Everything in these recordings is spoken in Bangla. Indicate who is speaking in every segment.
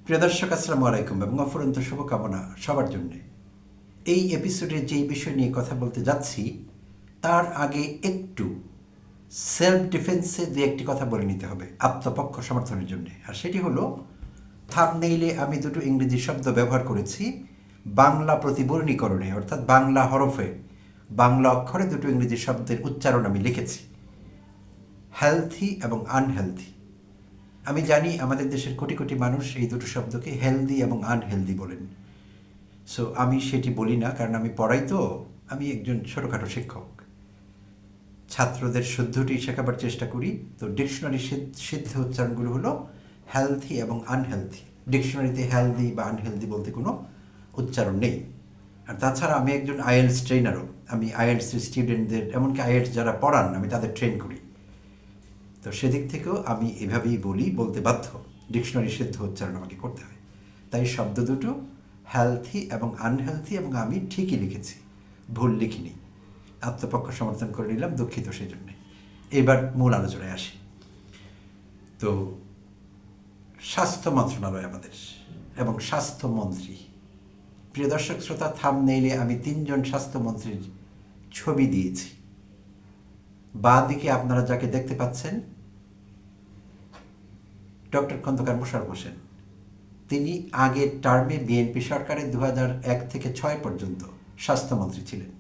Speaker 1: প্রিয় দর্শক, আসসালামু আলাইকুম এবং অফুরন্ত শুভকামনা সবার জন্য। এই এপিসোডে যেই বিষয় নিয়ে কথা বলতে যাচ্ছি তার আগে একটু সেলফ ডিফেন্সে দু একটি কথা বলে নিতে হবে আত্মপক্ষ সমর্থনের জন্য। আর সেটি হলো, থাম্বনেইলে আমি দুটো ইংরেজি শব্দ ব্যবহার করেছি বাংলা প্রতিবর্ণীকরণে, অর্থাৎ বাংলা হরফে, বাংলা অক্ষরে দুটো ইংরেজি শব্দের উচ্চারণ আমি লিখেছি, হেলথি এবং আনহেলথি। আমি জানি আমাদের দেশের কোটি কোটি মানুষ এই দুটো শব্দকে হেলদি এবং আনহেলদি বলেন। সো আমি সেটি বলি না, কারণ আমি পড়াই, তো আমি একজন ছোটোখাটো শিক্ষক, ছাত্রদের শুদ্ধটি শেখাবার চেষ্টা করি। তো ডিকশনারি সিদ্ধ উচ্চারণগুলো হলো হেলথি এবং আনহেলথি। ডিকশনারিতে হেলদি বা আনহেলদি বলতে কোনো উচ্চারণ নেই। আর তাছাড়া আমি একজন আইএলস ট্রেনারও। আমি আইএলস স্টুডেন্টদের, এমনকি আইএলস যারা পড়ান, আমি তাদের ট্রেন করি। তো সেদিক থেকেও আমি এভাবেই বলতে বাধ্য, ডিকশনারি সিদ্ধ উচ্চারণ আমাকে করতে হয়। তাই শব্দ দুটো হেলথি এবং আনহেলথি, এবং আমি ঠিকই লিখেছি, ভুল লিখিনি। আত্মপক্ষ সমর্থন করে নিলাম, দুঃখিত সেই জন্যে। এবার মূল আলোচনায় আসি। তো স্বাস্থ্য মন্ত্রণালয় আমাদের এবং স্বাস্থ্যমন্ত্রী, প্রিয় দর্শক শ্রোতা, থাম্বনেইলে আমি 3 জন স্বাস্থ্যমন্ত্রীর ছবি দিয়েছি। বাঁ দিকে আপনারা যাকে দেখতে পাচ্ছেন, ডক্টর খন্দকার মোশাররফ হোসেন। তিনি আগের টার্মে বিএনপি সরকারের 2001 থেকে 6 পর্যন্ত স্বাস্থ্যমন্ত্রী ছিলেন।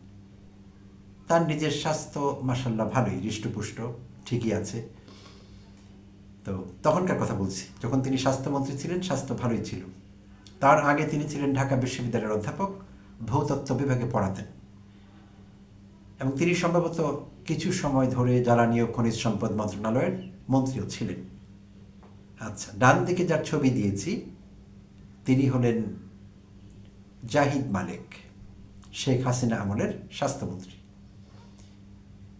Speaker 1: তার নিজের স্বাস্থ্য মাশাআল্লাহ ভালোই, হৃষ্টপুষ্ট, ঠিকই আছে। তো তখনকার কথা বলছি, যখন তিনি স্বাস্থ্যমন্ত্রী ছিলেন স্বাস্থ্য ভালোই ছিল। তার আগে তিনি ছিলেন ঢাকা বিশ্ববিদ্যালয়ের অধ্যাপক, ভূতত্ত্ব বিভাগে পড়াতেন, এবং তিনি সম্ভবত কিছু সময় ধরে জ্বালানি ও খনিজ সম্পদ মন্ত্রণালয়ের মন্ত্রীও ছিলেন। আচ্ছা, ডান দিকে যার ছবি দিয়েছি তিনি হলেন জাহিদ মালেক, শেখ হাসিনা আমলের স্বাস্থ্যমন্ত্রী।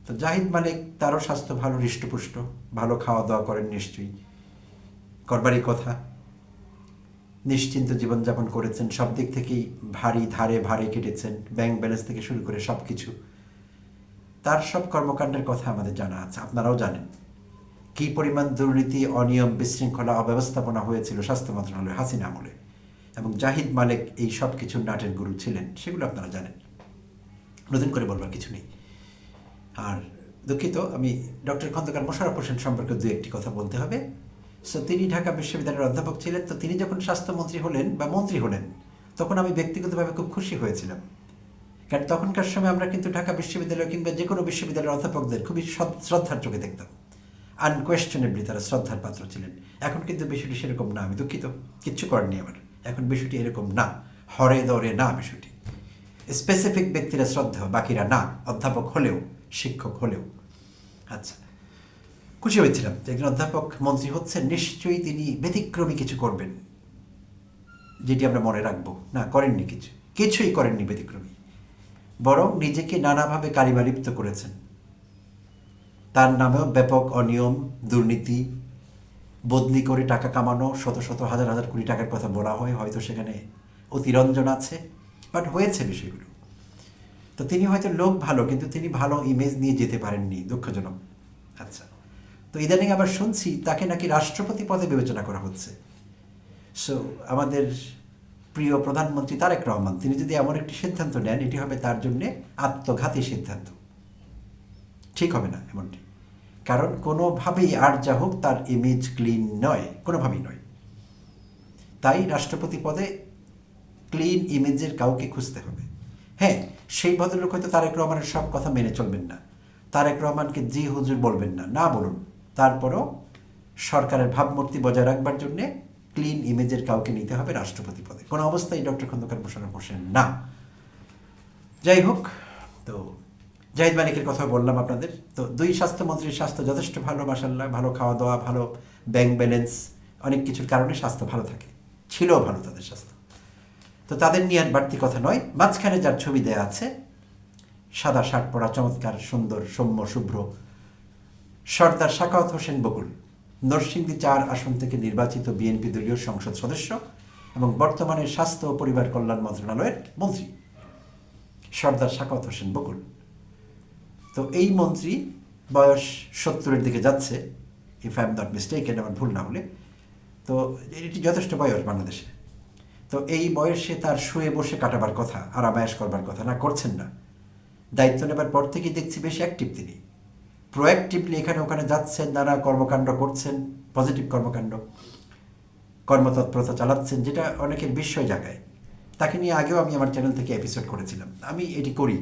Speaker 1: তো জাহিদ মালেক, তারও স্বাস্থ্য ভালো, হৃষ্টপুষ্ট, ভালো খাওয়া দাওয়া করেন নিশ্চয়ই, করবারই কথা। নিশ্চিন্ত জীবনযাপন করেছেন, সব দিক থেকেই ভারে কেটেছেন, ব্যাংক ব্যালেন্স থেকে শুরু করে সব কিছু। তার সব কর্মকাণ্ডের কথা আমাদের জানা আছে, আপনারাও জানেন। কী পরিমাণ দুর্নীতি, অনিয়ম, বিশৃঙ্খলা, অব্যবস্থাপনা হয়েছিল স্বাস্থ্য মন্ত্রণালয় হাসিনা আমলে, এবং জাহিদ মালেক এই সব কিছুর নাটের গুরু ছিলেন, সেগুলো আপনারা জানেন, নতুন করে বলবার কিছু নেই। আর দুঃখিত, আমি ডক্টর খন্দকার মোশাররফ হোসেন সম্পর্কে দু একটি কথা বলতে হবে। সো তিনি ঢাকা বিশ্ববিদ্যালয়ের অধ্যাপক ছিলেন। তো তিনি যখন স্বাস্থ্যমন্ত্রী হলেন বা মন্ত্রী হলেন, তখন আমি ব্যক্তিগতভাবে খুব খুশি হয়েছিলাম, কারণ তখনকার সময় আমরা কিন্তু ঢাকা বিশ্ববিদ্যালয় কিংবা যে কোনো বিশ্ববিদ্যালয়ের অধ্যাপকদের খুবই শ্রদ্ধার চোখে দেখতাম। আনকোয়েশ্চনেবলি তারা শ্রদ্ধার পাত্র ছিলেন। এখন কিন্তু বিষয়টি সেরকম না, আমি দুঃখিত, কিচ্ছু করেননি আমার। এখন বিষয়টি এরকম না, হরে দরে না বিষয়টি। স্পেসিফিক ব্যক্তিরা শ্রদ্ধা, বাকিরা না, অধ্যাপক হলেও, শিক্ষক হলেও। আচ্ছা, খুশি হয়েছিলাম যে একজন অধ্যাপক মন্ত্রী হচ্ছেন, নিশ্চয়ই তিনি ব্যতিক্রমী কিছু করবেন, যেটি আমরা মনে রাখবো। না, করেননি, কিছুই করেননি ব্যতিক্রমী, বরং নিজেকে নানাভাবে কালিমালিপ্ত করেছেন। তার নামেও ব্যাপক অনিয়ম, দুর্নীতি, বদলি করে টাকা কামানো, শত শত হাজার হাজার কোটি টাকার কথা বলা হয়, হয়তো সেখানে অতিরঞ্জন আছে, বাট হয়েছে বিষয়গুলো। তো তিনি হয়তো লোক ভালো, কিন্তু তিনি ভালো ইমেজ নিয়ে যেতে পারেননি, দুঃখজনক। আচ্ছা, তো ইদানিং আবার শুনছি তাকে নাকি রাষ্ট্রপতি পদে বিবেচনা করা হচ্ছে। সো আমাদের প্রিয় প্রধানমন্ত্রী তারেক রহমান, তিনি যদি এমন একটি সিদ্ধান্ত নেন, এটি হবে তার জন্যে আত্মঘাতী সিদ্ধান্ত, ঠিক হবে না এমনটি। কারণ কোনোভাবেই আর যা হোক তার ইমেজ ক্লিন নয়, কোনোভাবেই নয়। তাই রাষ্ট্রপতি পদে ক্লিন ইমেজের কাউকে খুঁজতে হবে। হ্যাঁ, সেই ভদ্রলোক হয়তো তারেক রহমানের সব কথা মেনে চলবেন না, তারেক রহমানকে জি হুজুর বলবেন না, না বলুন, তারপরও সরকারের ভাবমূর্তি বজায় রাখবার জন্যে ক্লিন ইমেজের কাউকে নিতে হবে রাষ্ট্রপতি পদে, কোনো অবস্থায় ডক্টর খন্দকার মোশাররফ হোসেন না। যাই হোক, তো জাহিদ মালিকের কথা বললাম আপনাদের। তো দুই স্বাস্থ্যমন্ত্রীর স্বাস্থ্য যথেষ্ট ভালো, মাশাআল্লাহ, ভালো খাওয়া দাওয়া, ভালো ব্যাংক ব্যালেন্স, অনেক কিছুর কারণে স্বাস্থ্য ভালো থাকে, ছিল ভালো তাদের স্বাস্থ্য। তো তাদের নিয়ে আর বাড়তি কথা নয়। মাঝখানে যার ছবি দেয়া আছে, সাদা শার্ট পরা, চমৎকার সুন্দর সৌম্য শুভ্র, সর্দার সাখাওয়াত হোসেন বকুল, নরসিংদী 4 আসন থেকে নির্বাচিত বিএনপি দলীয় সংসদ সদস্য এবং বর্তমানে স্বাস্থ্য ও পরিবার কল্যাণ মন্ত্রণালয়ের মন্ত্রী সর্দার সাখাওয়াত হোসেন বকুল। তো এই মন্ত্রী বয়স 70-এর দিকে যাচ্ছে, if I am not mistaken, আমার ভুল না হলে। তো এটি যথেষ্ট বয়স বাংলাদেশে। তো এই বয়সে তার শুয়ে বসে কাটাবার কথা, আরামায়াস করবার কথা না, করছেন না। দায়িত্ব নেবার পর থেকেই দেখছি বেশ অ্যাক্টিভ তিনি, প্রোঅ্যাক্টিভলি এখানে ওখানে যাচ্ছেন, নানা কর্মকাণ্ড করছেন, পজিটিভ কর্মকাণ্ড, কর্মতৎপরতা চালাচ্ছেন, যেটা অনেকের বিস্ময় জাগায়। তাকে নিয়ে আগেও আমি আমার চ্যানেল থেকে এপিসোড করেছিলাম। আমি এটি করি,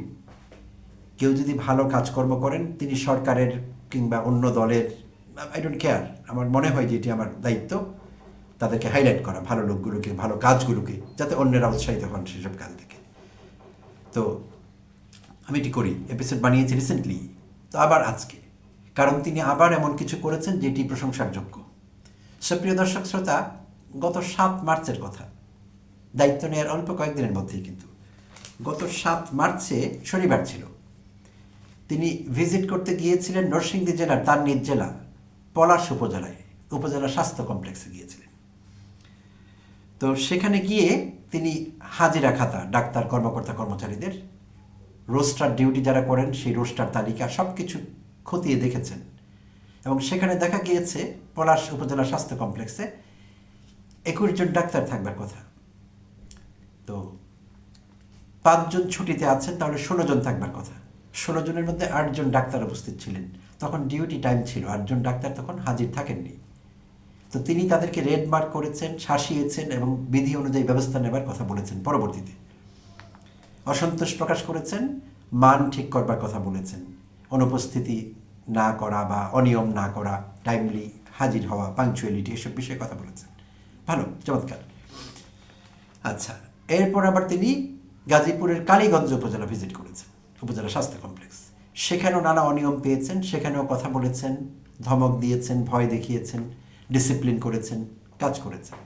Speaker 1: কেউ যদি ভালো কাজকর্ম করেন, তিনি সরকারের কিংবা অন্য দলের, আই ডোন্ট কেয়ার, আমার মনে হয় যে এটি আমার দায়িত্ব তাদেরকে হাইলাইট করা, ভালো লোকগুলোকে, ভালো কাজগুলোকে, যাতে অন্যেরা উৎসাহিত হন সেসব কাজ থেকে। তো আমি এটি করি, এপিসোড বানিয়েছি রিসেন্টলি, তো আবার আজকে, কারণ তিনি আবার এমন কিছু করেছেন যেটি প্রশংসার যোগ্য। সুপ্রিয় দর্শক শ্রোতা, গত 7 মার্চের কথা, দায়িত্ব নেওয়ার অল্প কয়েকদিনের মধ্যেই, কিন্তু গত 7 মার্চে শনিবার ছিল, তিনি ভিজিট করতে গিয়েছিলেন নরসিংদী জেলার, তার নিজ জেলা পলাশ উপজেলায়, উপজেলা স্বাস্থ্য কমপ্লেক্সে গিয়েছিলেন। তো সেখানে গিয়ে তিনি হাজিরা খাতা, ডাক্তার, কর্মকর্তা, কর্মচারীদের রোস্টার ডিউটি যারা করেন সেই রোস্টার তালিকা সব কিছু খতিয়ে দেখেছেন। এবং সেখানে দেখা গিয়েছে পলাশ উপজেলা স্বাস্থ্য কমপ্লেক্সে 21 জন ডাক্তার থাকবার কথা। তো 5 জন ছুটিতে আছেন, তাহলে 16 জন থাকবার কথা। 16 জনের মধ্যে 8 জন ডাক্তার উপস্থিত ছিলেন। তখন ডিউটি টাইম ছিল, 8 জন ডাক্তার তখন হাজির থাকেননি। তো তিনি তাদেরকে রেড মার্ক করেছেন, শাসিয়েছেন এবং বিধি অনুযায়ী ব্যবস্থা নেবার কথা বলেছেন। পরবর্তীতে অসন্তোষ প্রকাশ করেছেন, মান ঠিক করবার কথা বলেছেন, অনুপস্থিতি না করা বা অনিয়ম না করা, টাইমলি হাজির হওয়া, পাংচুয়ালিটি, এসব বিষয়ে কথা বলেছেন। ভালো, চমৎকার। আচ্ছা, এরপর আবার তিনি গাজীপুরের কালীগঞ্জ উপজেলা ভিজিট করেছেন, উপজেলা স্বাস্থ্য কমপ্লেক্স। সেখানেও নানা অনিয়ম পেয়েছেন, সেখানেও কথা বলেছেন, ধমক দিয়েছেন, ভয় দেখিয়েছেন, ডিসিপ্লিন করেছেন, কাজ করেছেন।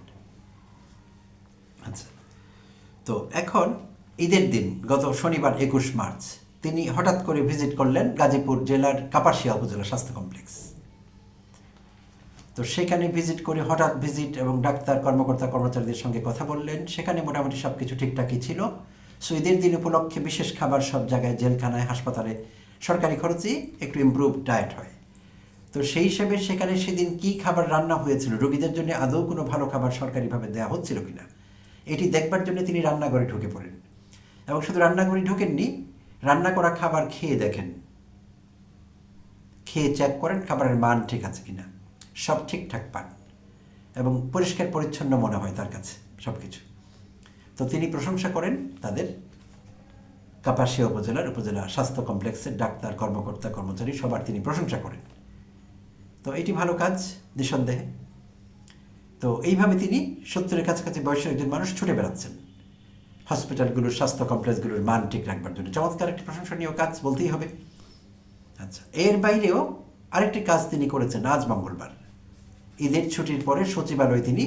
Speaker 1: আচ্ছা, তো এখন ঈদের দিন গত শনিবার 21 মার্চ তিনি হঠাৎ করে ভিজিট করলেন গাজীপুর জেলার কাপাসিয়া উপজেলা স্বাস্থ্য কমপ্লেক্স। তো সেখানে ভিজিট করে, হঠাৎ ভিজিট, এবং ডাক্তার, কর্মকর্তা, কর্মচারীদের সঙ্গে কথা বললেন। সেখানে মোটামুটি সব কিছু ঠিকঠাকই ছিল। সো ঈদের দিন উপলক্ষে বিশেষ খাবার সব জায়গায়, জেলখানায়, হাসপাতালে সরকারি খরচেই একটু ইমপ্রুভ ডায়েট হয়। তো সেই হিসেবে সেখানে সেদিন কী খাবার রান্না হয়েছিল, রোগীদের জন্য আদৌ কোনো ভালো খাবার সরকারিভাবে দেওয়া হচ্ছিল কিনা, এটি দেখবার জন্য তিনি রান্নাঘরে ঢুকে পড়েন। এবং শুধু রান্নাঘরে ঢুকেননি, রান্না করা খাবার খেয়ে দেখেন, খেয়ে চেক করেন খাবারের মান ঠিক আছে কিনা, সব ঠিকঠাক পান এবং পরিষ্কার পরিচ্ছন্ন মনে হয় তার কাছে সব কিছু। তো তিনি প্রশংসা করেন তাদের কাপাসিয়া উপজেলা স্বাস্থ্য কমপ্লেক্সের ডাক্তার, কর্মকর্তা, কর্মচারী সবার তিনি প্রশংসা করেন। তো এটি ভালো কাজ নিঃসন্দেহে। তো এইভাবে তিনি 70-এর কাছাকাছি বয়সের একজন মানুষ ছুটে বেড়াচ্ছেন হসপিটালগুলোর, স্বাস্থ্য কমপ্লেক্সগুলোর মান ঠিক রাখবার জন্য। চমৎকার একটি প্রশংসনীয় কাজ বলতেই হবে। আচ্ছা, এর বাইরেও আরেকটি কাজ তিনি করেছেন। আজ মঙ্গলবার ঈদের ছুটির পরে সচিবালয়ে তিনি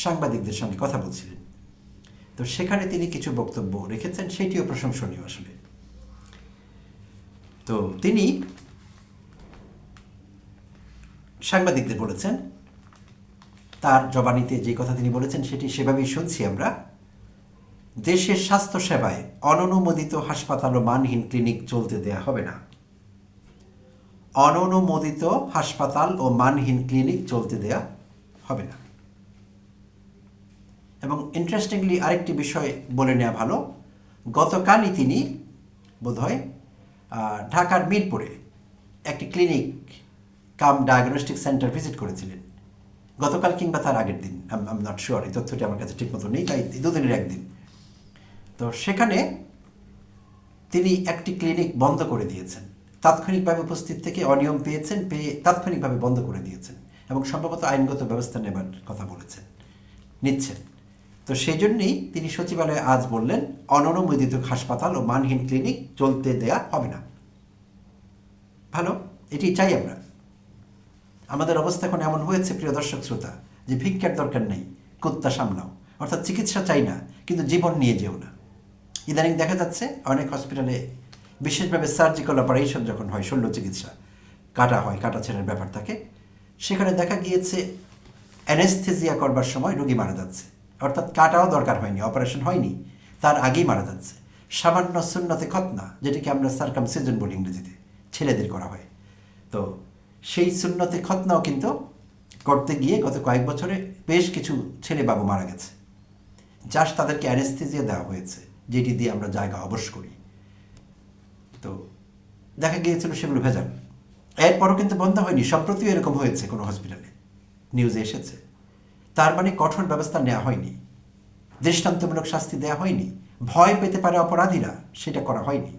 Speaker 1: সাংবাদিকদের সঙ্গে কথা বলছিলেন। তো সেখানে তিনি কিছু বক্তব্য রেখেছেন, সেটিও প্রশংসনীয় আসলে। তো তিনি সাংবাদিকদের বলেছেন, তার জবানিতে যে কথা তিনি বলেছেন সেটি সেভাবেই শুনছি আমরা। দেশের স্বাস্থ্য সেবায় অননুমোদিত হাসপাতাল ও মানহীন ক্লিনিক চলতে দেয়া হবে না। অননুমোদিত হাসপাতাল ও মানহীন ক্লিনিক চলতে দেয়া হবে না। এবং ইন্টারেস্টিংলি আরেকটি বিষয় বলে নেওয়া ভালো, গতকালই তিনি বোধহয় ঢাকার মিরপুরে একটি ক্লিনিক কাম ডায়াগনস্টিক সেন্টার ভিজিট করেছিলেন। গতকাল কিংবা তার আগের দিন, আই এম নট শিওর, এই তথ্যটি আমার কাছে ঠিক মতো নেই, তাই দুদিনের একদিন। তো সেখানে তিনি একটি ক্লিনিক বন্ধ করে দিয়েছেন, তাৎক্ষণিকভাবে উপস্থিত থেকে অনিয়ম পেয়েছেন, পেয়ে তাৎক্ষণিকভাবে বন্ধ করে দিয়েছেন এবং সম্ভবত আইনগত ব্যবস্থা নেবার কথা বলেছেন, নিচ্ছেন। তো সেই জন্যেই তিনি সচিবালয়ে আজ বললেন, অননুমোদিত হাসপাতাল ও মানহীন ক্লিনিক চলতে দেয়া হবে না। ভালো, এটি চাই আমরা। আমাদের অবস্থা এখন এমন হয়েছে, প্রিয় দর্শক শ্রোতা, যে ভিক্ষার দরকার নেই, কুত্তা সামলাও, অর্থাৎ চিকিৎসা চাই না কিন্তু জীবন নিয়ে যেও না। ইদানিং দেখা যাচ্ছে অনেক হসপিটালে বিশেষভাবে সার্জিক্যাল অপারেশন যখন হয়, শল্য চিকিৎসা, কাটা হয়, কাটা ছেঁড়ার ব্যাপার থাকে, সেখানে দেখা গিয়েছে অ্যানেস্থেজিয়া করবার সময় রোগী মারা যাচ্ছে, অর্থাৎ কাটাও দরকার হয়নি, অপারেশন হয়নি, তার আগেই মারা যাচ্ছে। সামান্য সুন্নতে খতনা, যেটিকে আমরা সার্কামসিজন বলি ইংরেজিতে, ছেলেদের করা হয়। তো সেই সুন্নতে খতনাও কিন্তু করতে গিয়ে গত কয়েক বছরে বেশ কিছু ছেলে বাবু মারা গেছে, জাস্ট তাদেরকে অ্যানেস্থেসিয়া দেওয়া হয়েছে, যেটি দিয়ে আমরা জায়গা অবশ করি। তো দেখা গিয়েছিল সেগুলো ভেজাল। এরপরও কিন্তু বন্ধ হয়নি, সম্প্রতিও এরকম হয়েছে কোনো হসপিটালে, নিউজে এসেছে। তার মানে কঠোর ব্যবস্থা নেওয়া হয়নি, দৃষ্টান্তমূলক শাস্তি দেওয়া হয়নি, ভয় পেতে পারে অপরাধীরা, সেটা করা হয়নি।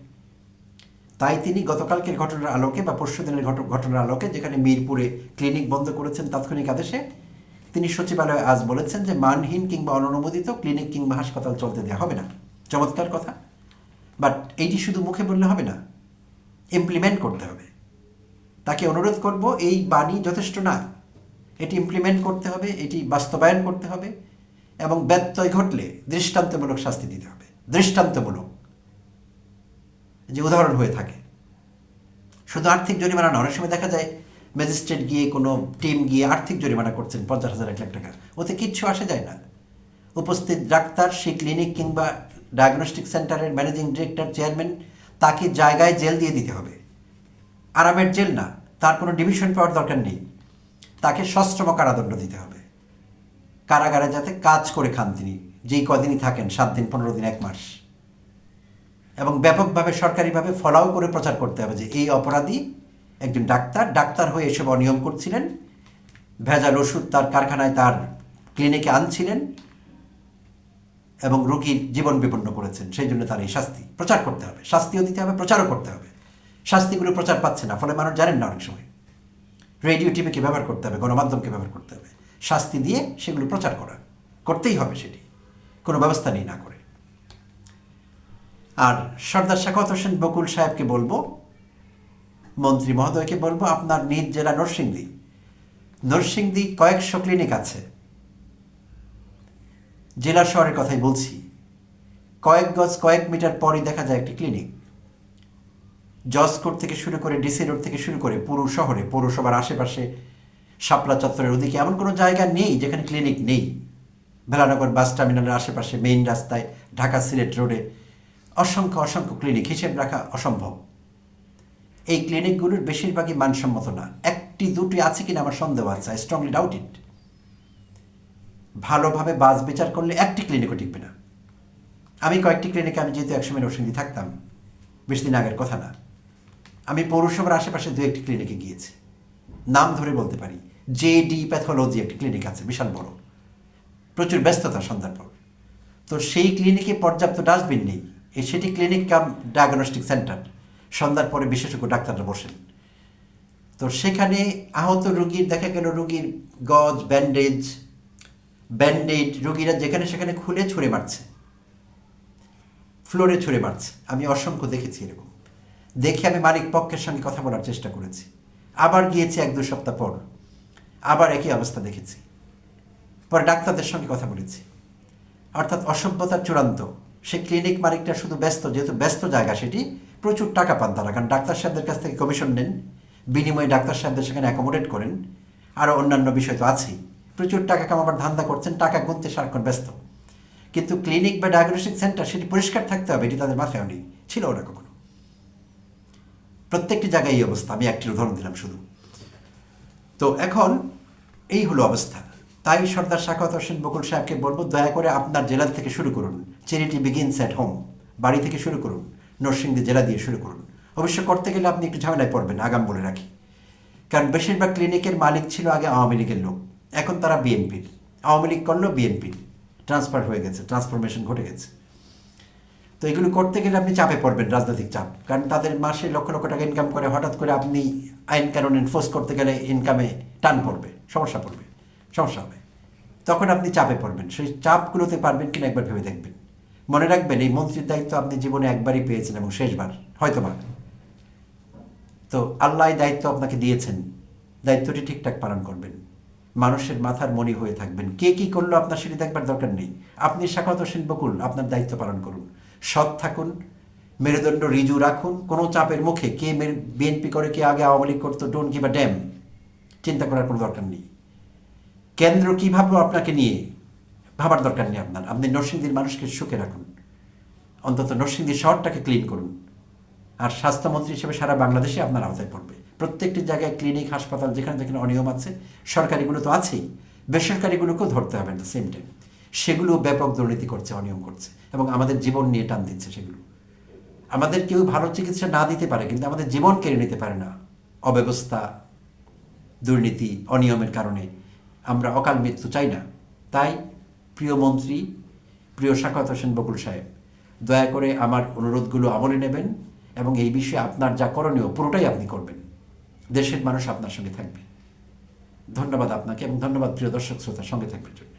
Speaker 1: তাই তিনি গতকালকের ঘটনার আলোকে বা পরশুদিনের ঘটনার আলোকে, যেখানে মিরপুরে ক্লিনিক বন্ধ করেছেন তাৎক্ষণিক আদেশে, তিনি সচিবালয়ে আজ বলেছেন যে মানহীন কিংবা অননুমোদিত ক্লিনিক কিংবা হাসপাতাল চলতে দেওয়া হবে না। চমৎকার কথা, বাট এইটি শুধু মুখে বললে হবে না, ইমপ্লিমেন্ট করতে হবে। তাকে অনুরোধ করব, এই বাণী যথেষ্ট না, এটি ইমপ্লিমেন্ট করতে হবে, এটি বাস্তবায়ন করতে হবে, এবং ব্যত্যয় ঘটলে দৃষ্টান্তমূলক শাস্তি দিতে হবে। দৃষ্টান্তমূলক, যে উদাহরণ হয়ে থাকে। শুধু আর্থিক জরিমানা না, অনেক সময় দেখা যায় ম্যাজিস্ট্রেট গিয়ে, কোনো টিম গিয়ে আর্থিক জরিমানা করছেন 50,000 1 লাখ টাকা, ওতে কিচ্ছু আসে যায় না। উপস্থিত ডাক্তার, সেই ক্লিনিক কিংবা ডায়াগনস্টিক সেন্টারের ম্যানেজিং ডিরেক্টর, চেয়ারম্যান, তাকে জায়গায় জেল দিয়ে দিতে হবে। আরামের জেল না, তার কোনো ডিভিশন পাওয়ার দরকার নেই, তাকে সশ্রম কারাদণ্ড দিতে হবে। কারাগারে যাতে কাজ করে খান তিনি, যেই কদিনই থাকেন, 7 দিন, 15 দিন, 1 মাস, এবং ব্যাপকভাবে সরকারিভাবে ফলাও করে প্রচার করতে হবে যে এই অপরাধী একজন ডাক্তার হয়ে এসব অনিয়ম করছিলেন, ভেজাল ওষুধ তার কারখানায়, তার ক্লিনিকে আনছিলেন এবং রোগীর জীবন বিপন্ন করেছেন, সেই জন্য তার এই শাস্তি প্রচার করতে হবে। শাস্তিও দিতে হবে, প্রচারও করতে হবে। শাস্তিগুলো প্রচার পাচ্ছে না, ফলে মানুষ জানেন না। অনেক সময় রেডিও টিভিকে ব্যবহার করতে হবে, গণমাধ্যমকে ব্যবহার করতে হবে, শাস্তি দিয়ে সেগুলো প্রচার করতেই হবে, সেটি কোনো ব্যবস্থা নেই না করে। আর সর্দার সাখাওয়াত হোসেন বকুল সাহেবকে বলবো, মন্ত্রী মহোদয়কে বলবো, আপনার নিজ জেলা নরসিংদী কয়েকশো ক্লিনিক আছে। জেলা শহরের কথাই বলছি, কয়েক গজ কয়েক মিটার পরই দেখা যায় একটি ক্লিনিক। জজকোর্ট থেকে শুরু করে, ডিসি রোড থেকে শুরু করে পুরো শহরে, পৌরসভার আশেপাশে, শাপলা চত্বরের ওদিকে এমন কোনো জায়গা নেই যেখানে ক্লিনিক নেই। ভেলানগর বাস টার্মিনালের আশেপাশে, মেইন রাস্তায়, ঢাকা সিলেট রোডে অসংখ্য ক্লিনিক, হিসেব রাখা অসম্ভব। এই ক্লিনিকগুলোর বেশিরভাগই মানসম্মত না, একটি দুটি আছে কিনা আমার সন্দেহ আছে, আই স্ট্রংলি ডাউট ইট। ভালোভাবে বাজ বিচার করলে একটি ক্লিনিকও টিকবে না। আমি কয়েকটি ক্লিনিকে, আমি যেহেতু একসময় নরসিংদী থাকতাম, বেশি দিন আগের কথা না, আমি পৌরসভার আশেপাশে 2-1টি ক্লিনিকে গিয়েছি, নাম ধরে বলতে পারি। জেডি প্যাথোলজি একটি ক্লিনিক আছে, বিশাল বড়, প্রচুর ব্যস্ততা সন্ধ্যার পর। তো সেই ক্লিনিকে পর্যাপ্ত ডাস্টবিন নেই, সেটি ক্লিনিক কাম ডায়াগনস্টিক সেন্টার, সন্ধ্যার পরে বিশেষজ্ঞ ডাক্তাররা বসেন। তো সেখানে আহত রুগীর, দেখা গেল রুগীর গজ, ব্যান্ডেড রুগীরা যেখানে সেখানে খুলে ছুঁড়ে মারছে, ফ্লোরে ছুঁড়ে মারছে। আমি অসংখ্য দেখেছি এরকম। দেখে আমি মালিক পক্ষের সঙ্গে কথা বলার চেষ্টা করেছি, আবার গিয়েছি 1-2 সপ্তাহ পর, আবার একই অবস্থা দেখেছি। পরে ডাক্তারদের সঙ্গে কথা বলেছি, অর্থাৎ অসভ্যতার চূড়ান্ত। সে ক্লিনিক মালিকটা শুধু ব্যস্ত, যেহেতু ব্যস্ত জায়গা সেটি, প্রচুর টাকা পান তারা, কারণ ডাক্তার সাহেবদের কাছ থেকে কমিশন নেন, বিনিময়ে ডাক্তার সাহেবদের সেখানে অ্যাকোমোডেট করেন, আরও অন্যান্য বিষয় তো আছেই। প্রচুর টাকা কামাবার ধান্দা করছেন, টাকা গুনতে সারাক্ষণ ব্যস্ত। কিন্তু ক্লিনিক বা ডায়াগনস্টিক সেন্টার, সেটি পরিষ্কার থাকতে হবে, এটি তাদের মাথায় নেই, ছিল না কখনো। প্রত্যেকটি জায়গায় এই অবস্থা, আমি একটি উদাহরণ দিলাম শুধু। তো এখন এই হলো অবস্থা। তাই সর্দার সাখাওয়াত হোসেন বকুল সাহেবকে বলবো, দয়া করে আপনার জেলা থেকে শুরু করুন। চ্যারিটি বিগিনস অ্যাট হোম, বাড়ি থেকে শুরু করুন, নরসিংদী জেলা দিয়ে শুরু করুন। অবশ্য করতে গেলে আপনি একটু ঝামেলায় পড়বেন, আগাম বলে রাখি, কারণ বেশিরভাগ ক্লিনিকের মালিক ছিল আগে আওয়ামী লীগের লোক, এখন তারা বিএনপির। আওয়ামী লীগ করলেও বিএনপির ট্রান্সফার হয়ে গেছে, ট্রান্সফরমেশন ঘটে গেছে। তো এগুলো করতে গেলে আপনি চাপে পড়বেন, রাজনৈতিক চাপ, কারণ তাদের মাসে লক্ষ লক্ষ টাকা ইনকাম করে, হঠাৎ করে আপনি আইন কানুন এনফোর্স করতে গেলে ইনকামে টান পড়বে, সমস্যা হবে, তখন আপনি চাপে পড়বেন। সেই চাপগুলোতে পারবেন কিনা একবার ভেবে দেখবেন। মনে রাখবেন, এই মন্ত্রীর দায়িত্ব আপনি জীবনে একবারই পেয়েছেন, এবং শেষবার হয়তোবা। তো আল্লাহ দায়িত্ব আপনাকে দিয়েছেন, দায়িত্বটি ঠিকঠাক পালন করবেন, মানুষের মাথার মণি হয়ে থাকবেন। কে কী করলো আপনার সেটি দেখবার দরকার নেই, আপনি সাখাওয়াত হোসেন বকুল আপনার দায়িত্ব পালন করুন, সৎ থাকুন, মেরুদণ্ড রিজু রাখুন। কোনো চাপের মুখে কে বিএনপি করে, কে আগে আওয়ামী লীগ করতো, ডোন্ট গিভ আ ড্যাম, চিন্তা করার কোনো দরকার নেই। কেন্দ্র কী ভাবলো আপনাকে নিয়ে, ভাবার দরকার নেই আপনার। আপনি নরসিংদীর মানুষকে সুখে রাখুন, অন্তত নরসিংদী শহরটাকে ক্লিন করুন, আর স্বাস্থ্যমন্ত্রী হিসেবে সারা বাংলাদেশে আপনার আওতায় পড়বে। প্রত্যেকটি জায়গায় ক্লিনিক, হাসপাতাল যেখানে যেখানে অনিয়ম আছে, সরকারিগুলো তো আছেই, বেসরকারিগুলোকেও ধরতে হবে না সেম টাইম। সেগুলো ব্যাপক দুর্নীতি করছে, অনিয়ম করছে এবং আমাদের জীবন নিয়ে টান দিচ্ছে সেগুলো। আমাদের কেউ ভালো চিকিৎসা না দিতে পারে, কিন্তু আমাদের জীবন কেড়ে নিতে পারে না অব্যবস্থা, দুর্নীতি, অনিয়মের কারণে। আমরা অকাল মৃত্যু চাই না। তাই প্রিয় মন্ত্রী, প্রিয় সাখাওয়াত হোসেন বকুল সাহেব, দয়া করে আমার অনুরোধগুলো আমলে নেবেন এবং এই বিষয়ে আপনার যা করণীয় পুরোটাই আপনি করবেন। দেশের মানুষ আপনার সঙ্গে থাকবে। ধন্যবাদ আপনাকে এবং ধন্যবাদ প্রিয় দর্শক শ্রোতার সঙ্গে থাকবেন জন্য।